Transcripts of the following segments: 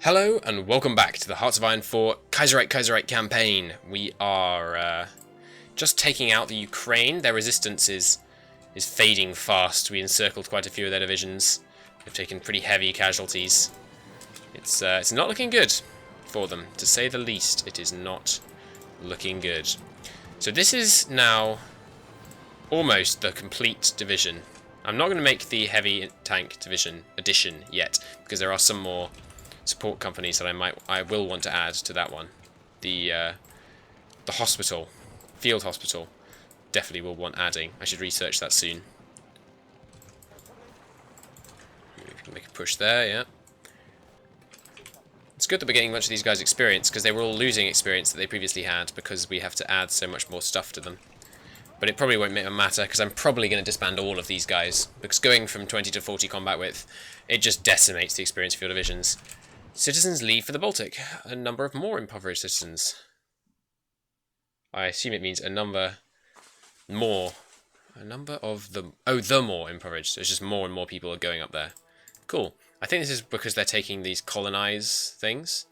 Hello and welcome back to the Hearts of Iron 4 Kaiserreich campaign. We are just taking out the Ukraine. Their resistance is fading fast. We encircled quite a few of their divisions. They've taken pretty heavy casualties. It's not looking good for them, to say the least. It is not looking good. So this is now almost the complete division. I'm not going to make the heavy tank division addition yet, because there are some more support companies that I will want to add to that one. The hospital, field hospital, definitely will want adding. I should research that soon. We can make a push there, yeah. It's good that we're getting much of these guys' experience, because they were all losing experience that they previously had, because we have to add so much more stuff to them. But it probably won't matter, because I'm probably going to disband all of these guys, because going from 20 to 40 combat width, it just decimates the experience of your divisions. Citizens leave for the Baltic. A number of more impoverished citizens. I assume it means a number of the... Oh, the more impoverished. It's just more and more people are going up there. Cool. I think this is because they're taking these colonize things.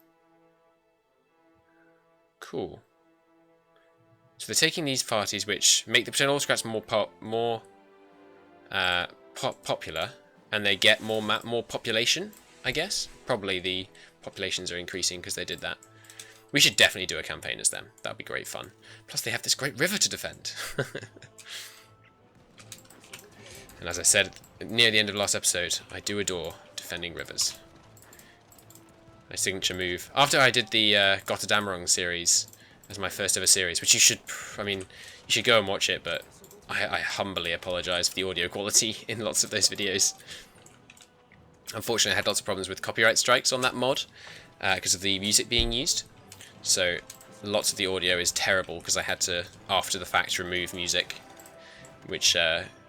Cool. So they're taking these parties which make the potential autocrats more popular, and they get more population, I guess. Probably the populations are increasing because they did that. We should definitely do a campaign as them. That would be great fun. Plus they have this great river to defend. And as I said near the end of the last episode, I do adore defending rivers. My signature move. After I did the Gotterdammerung series as my first ever series, which you should, you should go and watch it, but I humbly apologise for the audio quality in lots of those videos. Unfortunately, I had lots of problems with copyright strikes on that mod because of the music being used. So lots of the audio is terrible because I had to, after the fact, remove music, which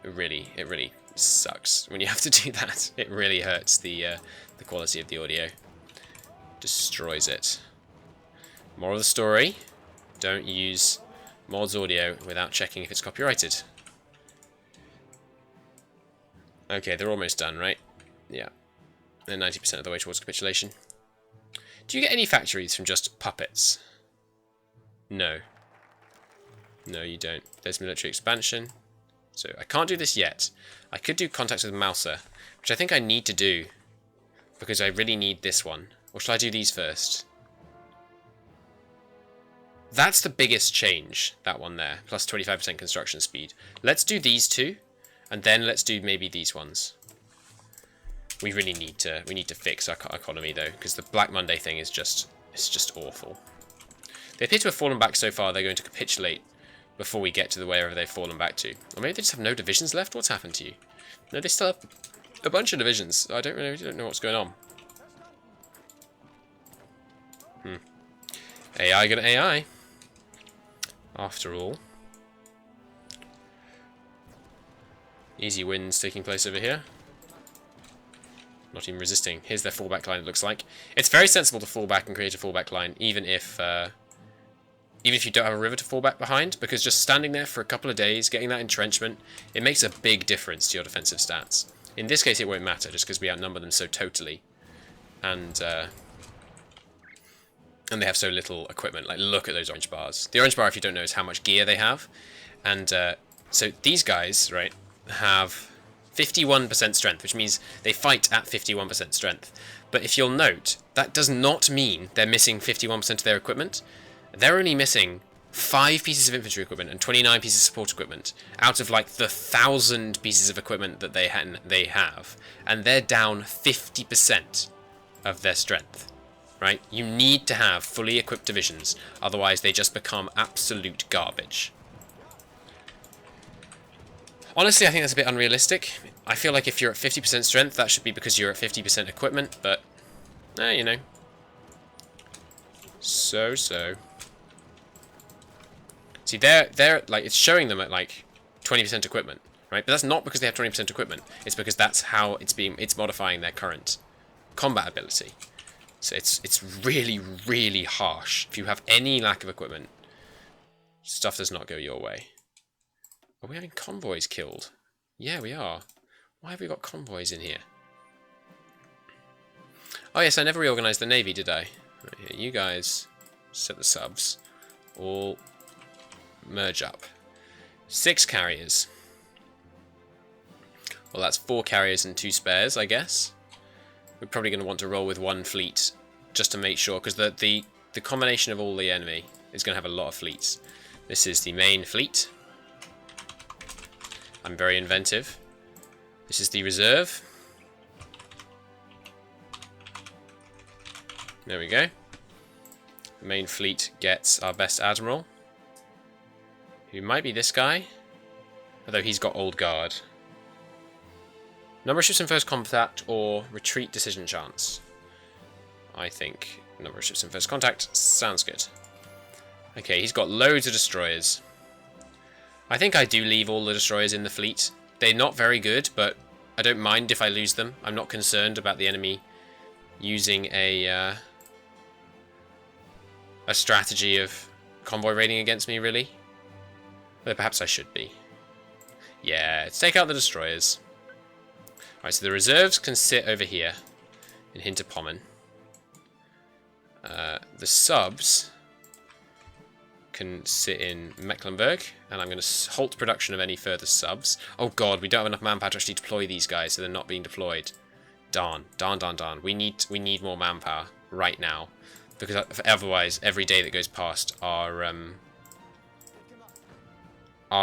really sucks when you have to do that. It really hurts the quality of the audio. Destroys it. Moral of the story: don't use mods audio without checking if it's copyrighted. Okay, they're almost done, right? Yeah. They're 90% of the way towards capitulation. Do you get any factories from just puppets? No. No, you don't. There's military expansion. So I can't do this yet. I could do contacts with Mouser, which I think I need to do, because I really need this one. Or shall I do these first? That's the biggest change, that one there. Plus 25% construction speed. Let's do these two, and then let's do maybe these ones. We really need to fix our economy though, because the Black Monday thing is just awful. They appear to have fallen back so far. They're going to capitulate before we get to wherever they've fallen back to. Or maybe they just have no divisions left. What's happened to you? No, they still have a bunch of divisions. I don't know what's going on. AI gonna AI. After all, easy wins taking place over here. Not even resisting. Here's their fallback line, it looks like. It's very sensible to fall back and create a fallback line, even if you don't have a river to fall back behind, because just standing there for a couple of days, getting that entrenchment, it makes a big difference to your defensive stats. In this case, it won't matter, just because we outnumber them so totally. And they have so little equipment. Like, look at those orange bars. The orange bar, if you don't know, is how much gear they have. And so these guys, right, have 51% strength, which means they fight at 51% strength. But if you'll note, that does not mean they're missing 51% of their equipment. They're only missing 5 pieces of infantry equipment and 29 pieces of support equipment out of like the 1,000 pieces of equipment that they have. And they're down 50% of their strength, right? You need to have fully equipped divisions, otherwise they just become absolute garbage. Honestly, I think that's a bit unrealistic. I feel like if you're at 50% strength, that should be because you're at 50% equipment, but, you know. So. See, they're like, it's showing them at like 20% equipment, right? But that's not because they have 20% equipment. It's because that's how it's modifying their current combat ability. So it's really, really harsh. If you have any lack of equipment, stuff does not go your way. Are we having convoys killed? Yeah, we are. Why have we got convoys in here? Oh yes, I never reorganized the Navy, did I? Right here, you guys set the subs. All merge up. 6 carriers. Well, that's 4 carriers and 2 spares, I guess. We're probably going to want to roll with 1 fleet just to make sure, because the combination of all the enemy is going to have a lot of fleets. This is the main fleet. I'm very inventive. This is the reserve. There we go. The main fleet gets our best admiral, who might be this guy, although he's got old guard. Number of ships in first contact or retreat decision chance. I think number of ships in first contact sounds good. Okay, he's got loads of destroyers. I think I do leave all the destroyers in the fleet. They're not very good, but I don't mind if I lose them. I'm not concerned about the enemy using a strategy of convoy raiding against me, really. Though perhaps I should be. Yeah, let's take out the destroyers. Alright, so the reserves can sit over here in Hinterpommern. The subs can sit in Mecklenburg, and I'm going to halt production of any further subs. Oh god, we don't have enough manpower to actually deploy these guys, so they're not being deployed. Darn, darn, darn, darn. We need more manpower right now, because otherwise, every day that goes past, our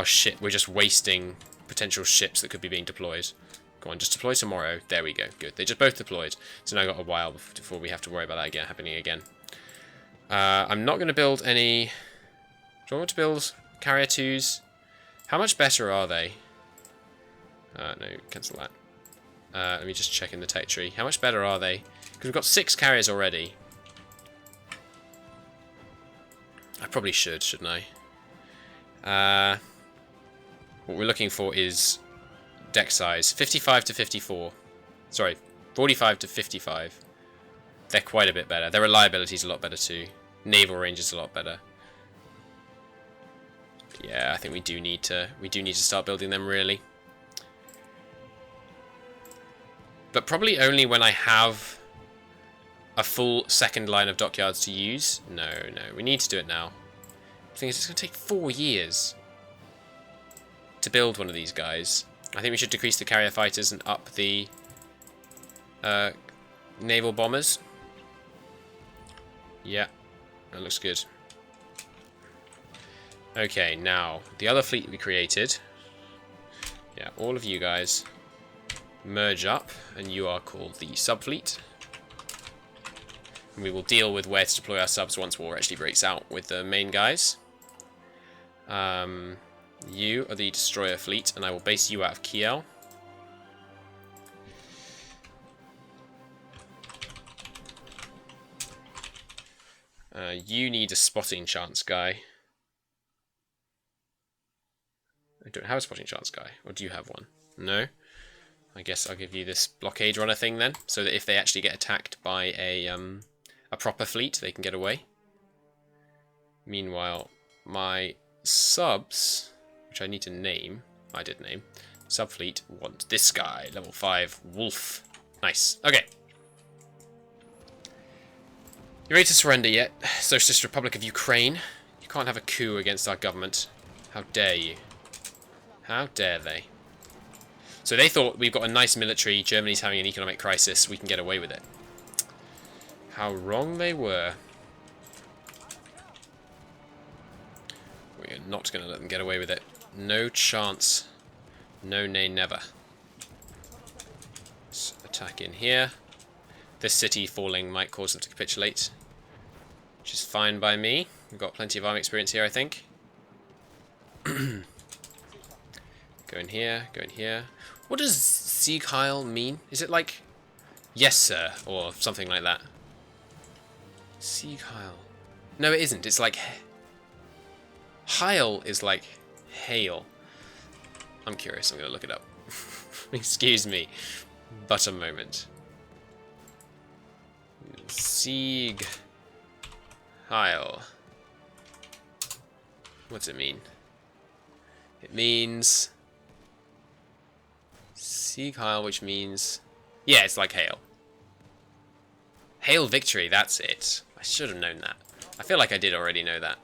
ship, we're just wasting potential ships that could be being deployed. Go on, just deploy tomorrow. There we go. Good. They just both deployed. So now I've got a while before we have to worry about that happening again. I'm not going to build any... Do I want to build carrier 2s? How much better are they? No, cancel that. Let me just check in the tech tree. How much better are they? Because we've got 6 carriers already. I probably should, shouldn't I? What we're looking for is deck size. 55 to 54. Sorry, 45 to 55. They're quite a bit better. Their reliability is a lot better too. Naval range is a lot better. Yeah, I think we do need to start building them, really. But probably only when I have a full second line of dockyards to use. No, we need to do it now. The thing is, it's going to take 4 years to build one of these guys. I think we should decrease the carrier fighters and up the naval bombers. Yeah, that looks good. Okay, now, the other fleet we created. Yeah, all of you guys merge up, and you are called the subfleet. And we will deal with where to deploy our subs once war actually breaks out with the main guys. You are the destroyer fleet, and I will base you out of Kiel. You need a spotting chance guy. I don't have a spotting chance guy. Or do you have one? No? I guess I'll give you this blockade runner thing then, so that if they actually get attacked by a proper fleet, they can get away. Meanwhile, my subs, which I need to name, I did name, subfleet want this guy, level 5, Wolf. Nice. Okay. You ready to surrender yet, Socialist Republic of Ukraine? You can't have a coup against our government. How dare you? How dare they? So they thought we've got a nice military, Germany's having an economic crisis, we can get away with it. How wrong they were. We're not going to let them get away with it. No chance. No, nay, never. Let's attack in here. This city falling might cause them to capitulate, which is fine by me. We've got plenty of army experience here, I think. Go in here, go in here. What does Sieg Heil mean? Is it like, yes sir, or something like that? Sieg Heil. No, it isn't. It's like, Heil is like hail. I'm curious, I'm going to look it up. Excuse me, but a moment. Sieg Heil. What's it mean? It means Sieg Heil, which means, yeah, it's like hail. Hail victory, that's it. I should have known that. I feel like I did already know that.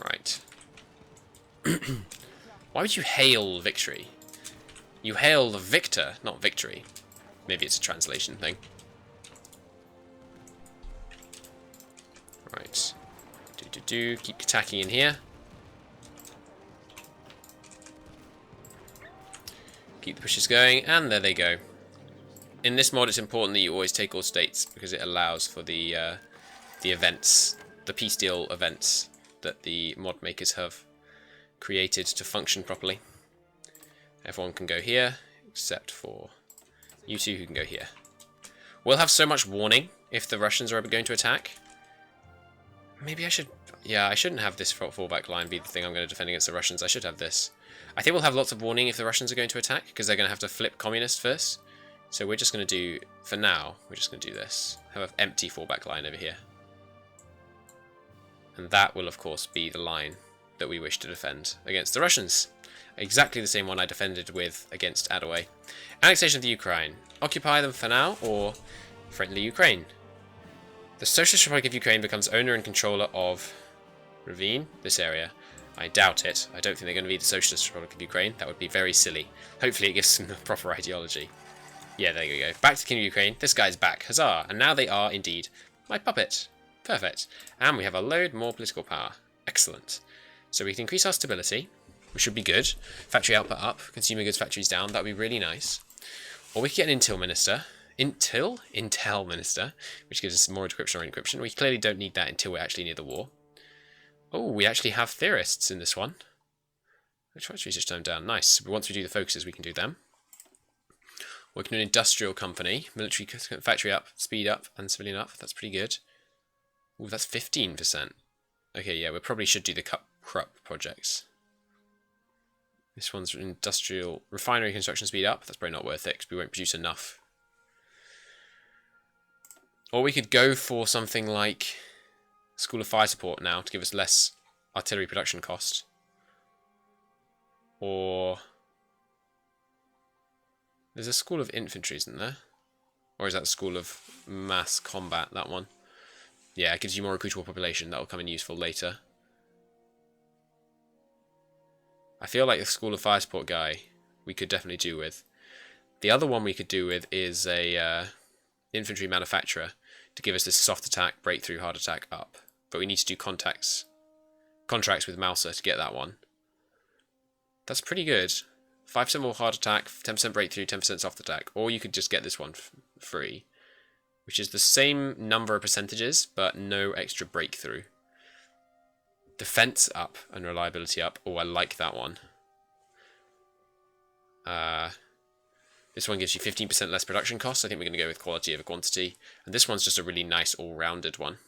Right. Why would you hail victory? You hail the victor, not victory. Maybe it's a translation thing. Right. Keep attacking in here. Keep the pushes going, and there they go. In this mod, it's important that you always take all states because it allows for the events, the peace deal events that the mod makers have created to function properly. Everyone can go here, except for you two who can go here. We'll have so much warning if the Russians are ever going to attack. Maybe I should... Yeah, I shouldn't have this fallback line be the thing I'm going to defend against the Russians. I should have this. I think we'll have lots of warning if the Russians are going to attack, because they're going to have to flip communist first. So we're just going to do... For now, we're just going to do this. Have an empty fallback line over here. And that will, of course, be the line that we wish to defend against the Russians. Exactly the same one I defended with against Adaway. Annexation of the Ukraine. Occupy them for now, or friendly Ukraine. The Socialist Republic of Ukraine becomes owner and controller of Ravine, this area. I doubt it. I don't think they're going to be the Socialist Republic of Ukraine. That would be very silly. Hopefully it gives them the proper ideology. Yeah, there you go. Back to King of Ukraine. This guy's back. Huzzah! And now they are, indeed, my puppet. Perfect. And we have a load more political power. Excellent. So we can increase our stability, which should be good. Factory output up. Consumer goods factories down. That would be really nice. Or we could get an Intel Minister. Intel Minister, which gives us more encryption or encryption. We clearly don't need that until we're actually near the war. Oh, we actually have theorists in this one. Which one's research time down? Nice. Once we do the focuses, we can do them. We can do an industrial company. Military factory up, speed up, and civilian up. That's pretty good. Ooh, that's 15%. Okay, yeah, we probably should do the Krupp projects. This one's industrial refinery construction speed up. That's probably not worth it because we won't produce enough. Or we could go for something like School of Fire Support now to give us less artillery production cost. Or there's a School of Infantry, isn't there? Or is that School of Mass Combat, that one? Yeah, it gives you more recruitable population. That will come in useful later. I feel like the School of Fire Support guy we could definitely do with. The other one we could do with is a infantry manufacturer to give us this soft attack, breakthrough, hard attack up. But we need to do contracts with Mauser to get that one. That's pretty good. 5% more hard attack, 10% breakthrough, 10% soft attack. Or you could just get this one free, which is the same number of percentages, but no extra breakthrough. Defense up and reliability up. Oh, I like that one. This one gives you 15% less production costs. I think we're going to go with quality over quantity. And this one's just a really nice all-rounded one.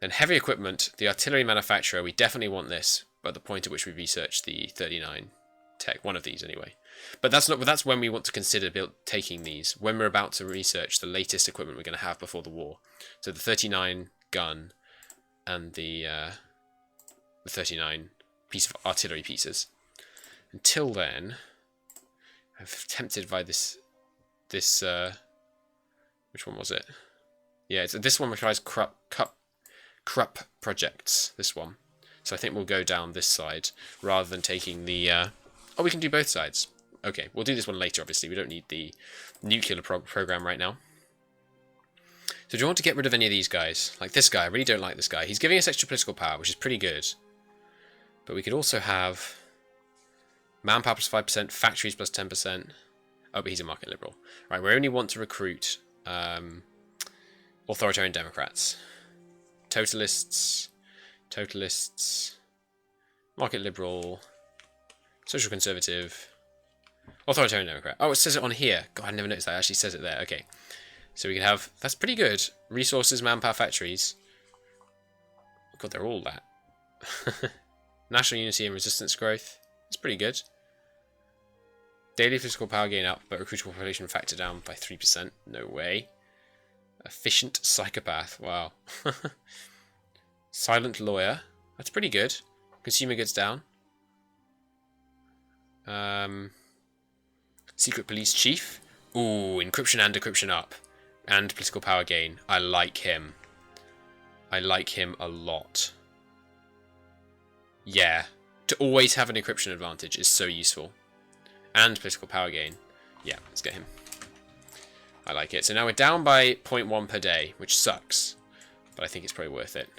Then heavy equipment, the artillery manufacturer, we definitely want this, but the point at which we research the 39 tech, one of these anyway. But that's when we want to consider taking these, when we're about to research the latest equipment we're going to have before the war. So the 39 gun and the 39 piece of artillery pieces. Until then, I'm tempted by this which one was it? Yeah, this one requires Krupp projects, this one. So I think we'll go down this side rather than taking the oh, we can do both sides. Okay, we'll do this one later, obviously. We don't need the nuclear program right now. So do you want to get rid of any of these guys? Like this guy, I really don't like this guy. He's giving us extra political power, which is pretty good. But we could also have manpower plus 5%, factories plus 10%. Oh, but he's a market liberal. Right, we only want to recruit authoritarian Democrats. Totalists, market liberal, social conservative, authoritarian Democrat. Oh, it says it on here. God, I never noticed that. It actually says it there. Okay. So we can have, that's pretty good. Resources, manpower, factories. God, they're all that. National unity and resistance growth. It's pretty good. Daily physical power gain up, but recruitable population factor down by 3%. No way. Efficient psychopath. Wow. Silent lawyer. That's pretty good. Consumer goods down. Secret police chief. Ooh, encryption and decryption up. And political power gain. I like him. I like him a lot. Yeah. To always have an encryption advantage is so useful. And political power gain. Yeah, let's get him. I like it. So now we're down by 0.1 per day, which sucks. But I think it's probably worth it.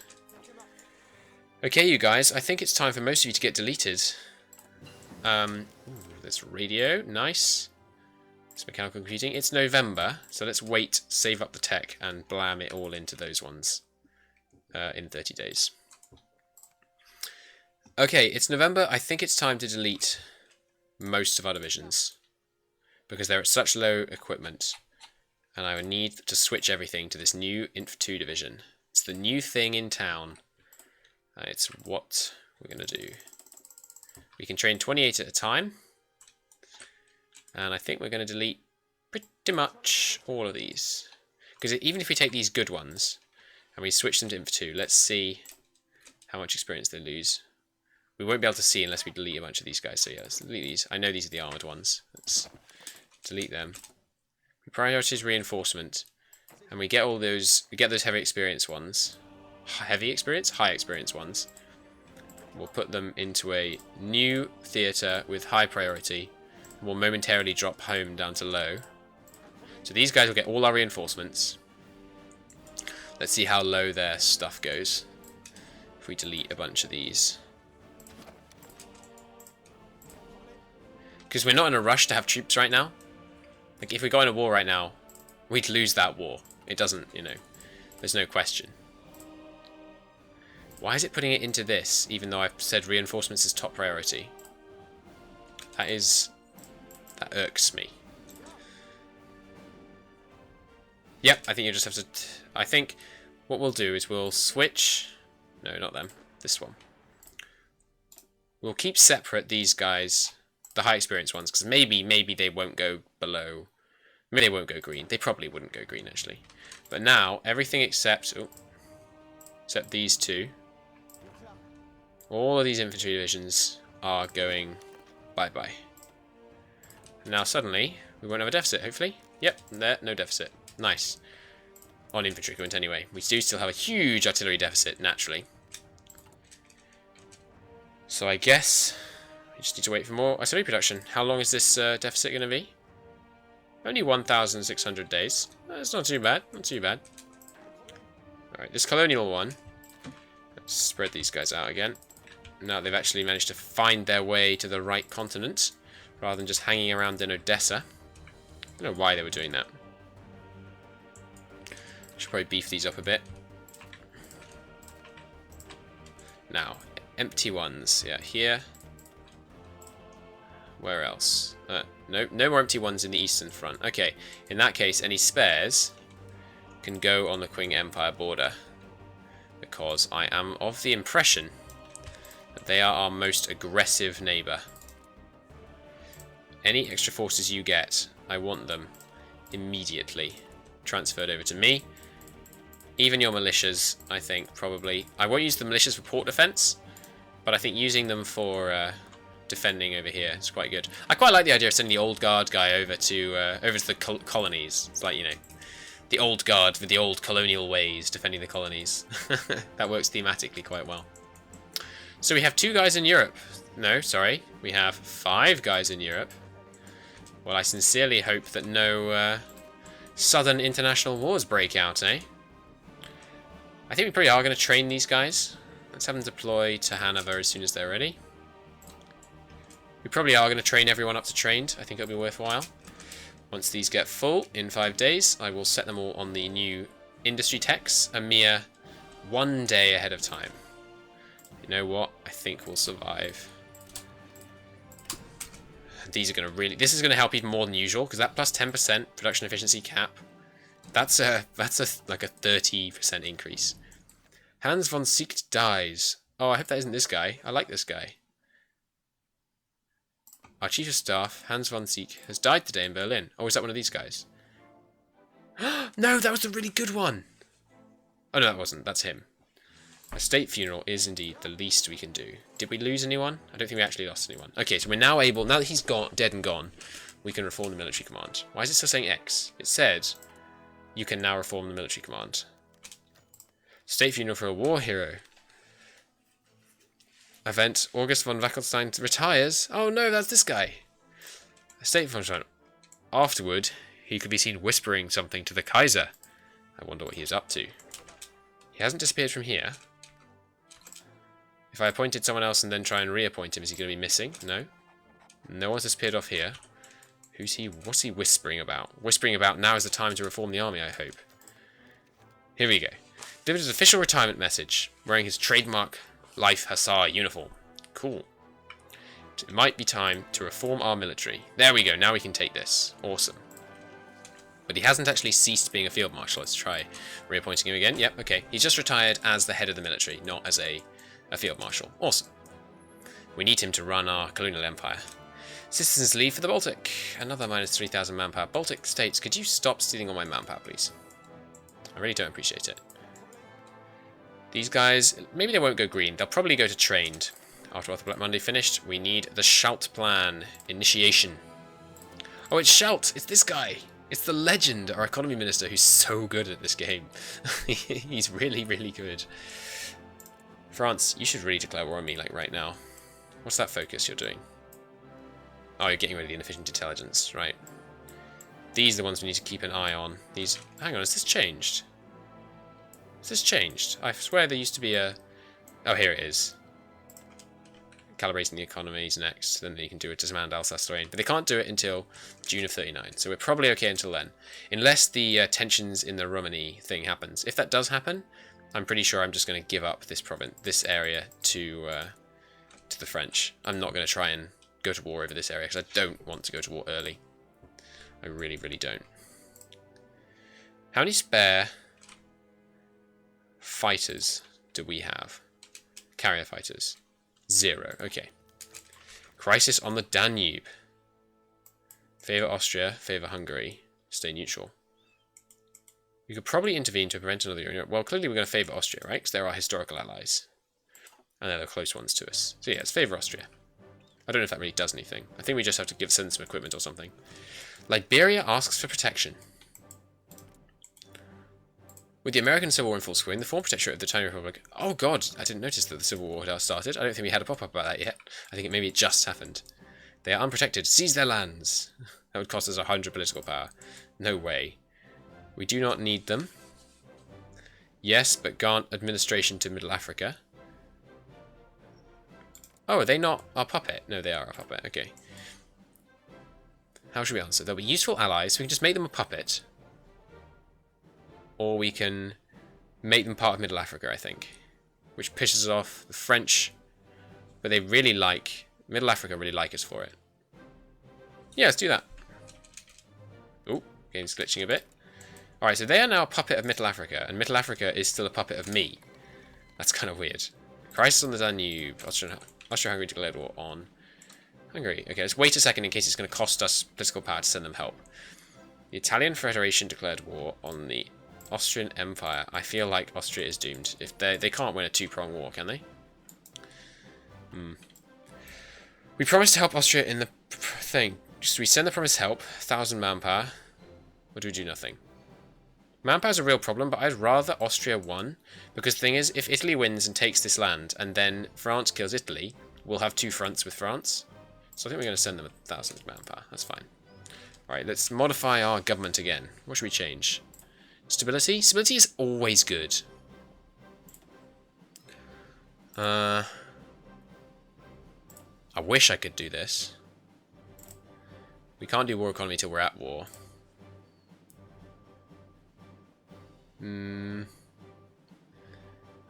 Okay, you guys. I think it's time for most of you to get deleted. Ooh, there's radio. Nice. It's mechanical computing. It's November, so let's wait, save up the tech, and blam it all into those ones in 30 days. Okay, it's November. I think it's time to delete most of our divisions because they're at such low equipment, and I would need to switch everything to this new Inf 2 division. It's the new thing in town. It's what we're going to do. We can train 28 at a time. And I think we're going to delete pretty much all of these. Because even if we take these good ones and we switch them to Inf 2, let's see how much experience they lose. We won't be able to see unless we delete a bunch of these guys. So yeah, let's delete these. I know these are the armoured ones. Let's delete them. We prioritize reinforcement. And we get all those, those heavy experience ones. Heavy experience? High experience ones. We'll put them into a new theatre with high priority. We'll momentarily drop home down to low. So these guys will get all our reinforcements. Let's see how low their stuff goes if we delete a bunch of these. Because we're not in a rush to have troops right now. Like, if we got in a war right now, we'd lose that war. It doesn't, you know, there's no question. Why is it putting it into this, even though I've said reinforcements is top priority? That irks me. Yep, I think you just have to... I think what we'll do is we'll switch... No, not them. This one. We'll keep separate these guys, the high experience ones, because maybe they won't go below... Maybe they won't go green. They probably wouldn't go green, actually. But now, everything except... Oh, except these two. All of these infantry divisions are going bye-bye. Now suddenly, we won't have a deficit, hopefully. Yep, there, no deficit. Nice. On infantry equipment anyway. We do still have a huge artillery deficit, naturally. So I guess we just need to wait for more artillery production. How long is this deficit going to be? Only 1,600 days. That's not too bad, not too bad. Alright, this colonial one. Let's spread these guys out again. Now they've actually managed to find their way to the right continent, rather than just hanging around in Odessa. I don't know why they were doing that. Should probably beef these up a bit. Now, empty ones. Yeah, here. Where else? No more empty ones in the eastern front. Okay, in that case, any spares can go on the Qing Empire border. Because I am of the impression that they are our most aggressive neighbour. Any extra forces you get, I want them immediately transferred over to me. Even your militias, I think, probably. I won't use the militias for port defence, but I think using them for defending over here is quite good. I quite like the idea of sending the old guard guy over to the colonies. It's like, you know, the old guard with the old colonial ways defending the colonies. That works thematically quite well. So we have 2 guys in Europe. No, sorry. We have 5 guys in Europe. Well, I sincerely hope that no southern international wars break out, eh? I think we probably are going to train these guys. Let's have them deploy to Hanover as soon as they're ready. We probably are going to train everyone up to trained. I think it'll be worthwhile. Once these get full in 5 days, I will set them all on the new industry techs a mere 1 day ahead of time. You know what? I think we'll survive. These are going to really... This is going to help even more than usual, because that plus 10% production efficiency cap, that's like a 30% increase. Hans von Siegt dies. Oh, I hope that isn't this guy. I like this guy. Our chief of staff, Hans von Siegt, has died today in Berlin. Oh, is that one of these guys? No, that was the really good one. Oh, no, that wasn't. That's him. A state funeral is indeed the least we can do. Did we lose anyone? I don't think we actually lost anyone. Okay, so we're now able, now that he's gone, dead and gone, we can reform the military command. Why is it still saying X? It said, you can now reform the military command. State funeral for a war hero. Event, August von Wackelstein retires. Oh no, that's this guy. A state function. Afterward, he could be seen whispering something to the Kaiser. I wonder what he is up to. He hasn't disappeared from here. If I appointed someone else and then try and reappoint him, is he going to be missing? No. No one's disappeared off here. Who's he? What's he whispering about? Whispering about now is the time to reform the army, I hope. Here we go. Delivered his official retirement message, wearing his trademark Life Hussar uniform. Cool. It might be time to reform our military. There we go, now we can take this. Awesome. But he hasn't actually ceased being a field marshal. Let's try reappointing him again. Yep, okay. He's just retired as the head of the military, not as a field marshal. Awesome. We need him to run our colonial empire. Citizens leave for the Baltic. Another minus 3,000 manpower. Baltic states, could you stop stealing all my manpower, please? I really don't appreciate it. These guys, maybe they won't go green. They'll probably go to trained. After Black Monday finished, we need the Schalt plan. Initiation. Oh, it's Schalt! It's this guy! It's the legend, our economy minister, who's so good at this game. He's really, really good. France, you should really declare war on me, like, right now. What's that focus you're doing? Oh, you're getting rid of the inefficient intelligence, right. These are the ones we need to keep an eye on. These... Hang on, has this changed? Has this changed? I swear there used to be a... Oh, here it is. Calibrating the economies next, then you can do it to Dismand Alsace-Lorraine. But they can't do it until June of 39, so we're probably okay until then. Unless the tensions in the Romani thing happens. If that does happen, I'm pretty sure I'm just going to give up this this area to the French. I'm not going to try and go to war over this area, because I don't want to go to war early. I really, really don't. How many spare fighters do we have? Carrier fighters. 0. Okay. Crisis on the Danube. Favour Austria, favour Hungary. Stay neutral. We could probably intervene to prevent another union. Well, clearly we're going to favour Austria, right? Because they're our historical allies. And they're the close ones to us. So yeah, it's favour Austria. I don't know if that really does anything. I think we just have to send some equipment or something. Liberia asks for protection. With the American Civil War in full swing, the former protectorate of the tiny republic... Oh god, I didn't notice that the Civil War had started. I don't think we had a pop-up about that yet. I think maybe it just happened. They are unprotected. Seize their lands. That would cost us 100 political power. No way. We do not need them. Yes, but grant administration to Middle Africa. Oh, are they not our puppet? No, they are our puppet. Okay. How should we answer? They'll be useful allies, so we can just make them a puppet. Or we can make them part of Middle Africa, I think. Which pisses off the French. But they really like... Middle Africa really like us for it. Yeah, let's do that. Oh, game's glitching a bit. Alright, so they are now a puppet of Middle Africa. And Middle Africa is still a puppet of me. That's kind of weird. Crisis on the Danube. Austria-Hungary declared war on Hungary. Okay, let's wait a second in case it's going to cost us political power to send them help. The Italian Federation declared war on the Austrian Empire. I feel like Austria is doomed. If they can't win a two-prong war, can they? We promised to help Austria in the thing. So we send the promised help, 1,000 manpower, or do we do nothing? Manpower's a real problem, but I'd rather Austria won, because the thing is, if Italy wins and takes this land, and then France kills Italy, we'll have two fronts with France. So I think we're going to send them 1,000 manpower. That's fine. Alright, let's modify our government again. What should we change? Stability? Stability is always good. I wish I could do this. We can't do war economy till we're at war.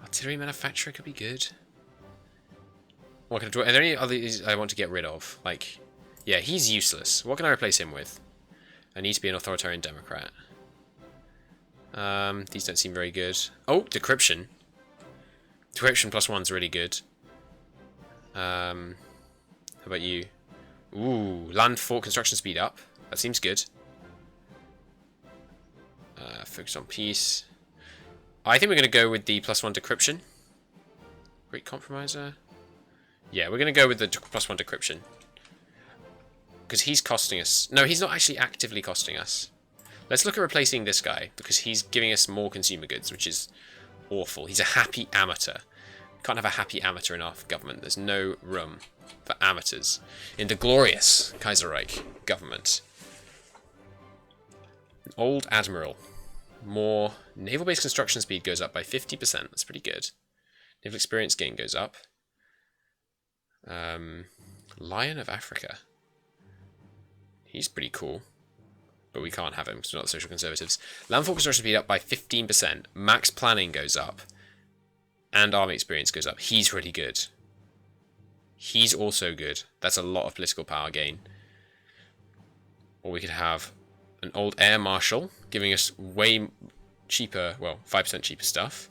Artillery manufacturer could be good. What can I do? Are there any others I want to get rid of? Like, yeah, he's useless. What can I replace him with? I need to be an authoritarian democrat. These don't seem very good. Oh, decryption. Decryption +1's really good. How about you? Ooh, land fort construction speed up. That seems good. Focus on peace. I think we're going to go with the +1 decryption. Great compromiser. Yeah, we're going to go with the +1 decryption. Because he's costing us. No, he's not actually actively costing us. Let's look at replacing this guy, because he's giving us more consumer goods, which is awful. He's a happy amateur. Can't have a happy amateur in our government. There's no room for amateurs in the glorious Kaiserreich government. An old admiral. More naval-based construction speed goes up by 50%. That's pretty good. Naval experience gain goes up. Lion of Africa. He's pretty cool. But we can't have him because we're not the social conservatives. Landfall construction speed up by 15%. Max planning goes up. And army experience goes up. He's really good. He's also good. That's a lot of political power gain. Or we could have an old air marshal giving us way cheaper, well, 5% cheaper stuff.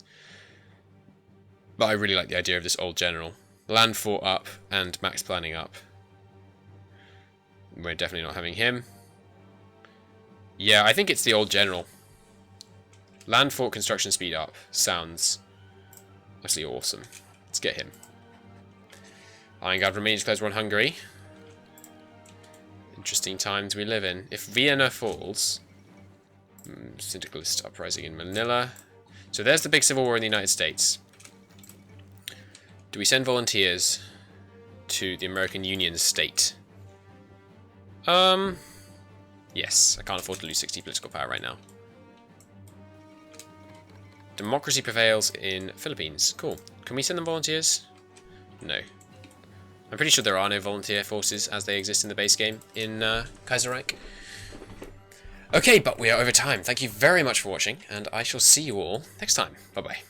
But I really like the idea of this old general. Land fort up and max planning up. We're definitely not having him. Yeah, I think it's the old general. Land fort construction speed up sounds absolutely awesome. Let's get him. Iron Guard remains closed on Hungary. Interesting times we live in. If Vienna falls... Syndicalist uprising in Manila. So there's the big civil war in the United States. Do we send volunteers to the American Union state? Yes. I can't afford to lose 60 political power right now. Democracy prevails in Philippines. Cool. Can we send them volunteers? No. I'm pretty sure there are no volunteer forces as they exist in the base game in Kaiserreich. Okay, but we are over time. Thank you very much for watching, and I shall see you all next time. Bye-bye.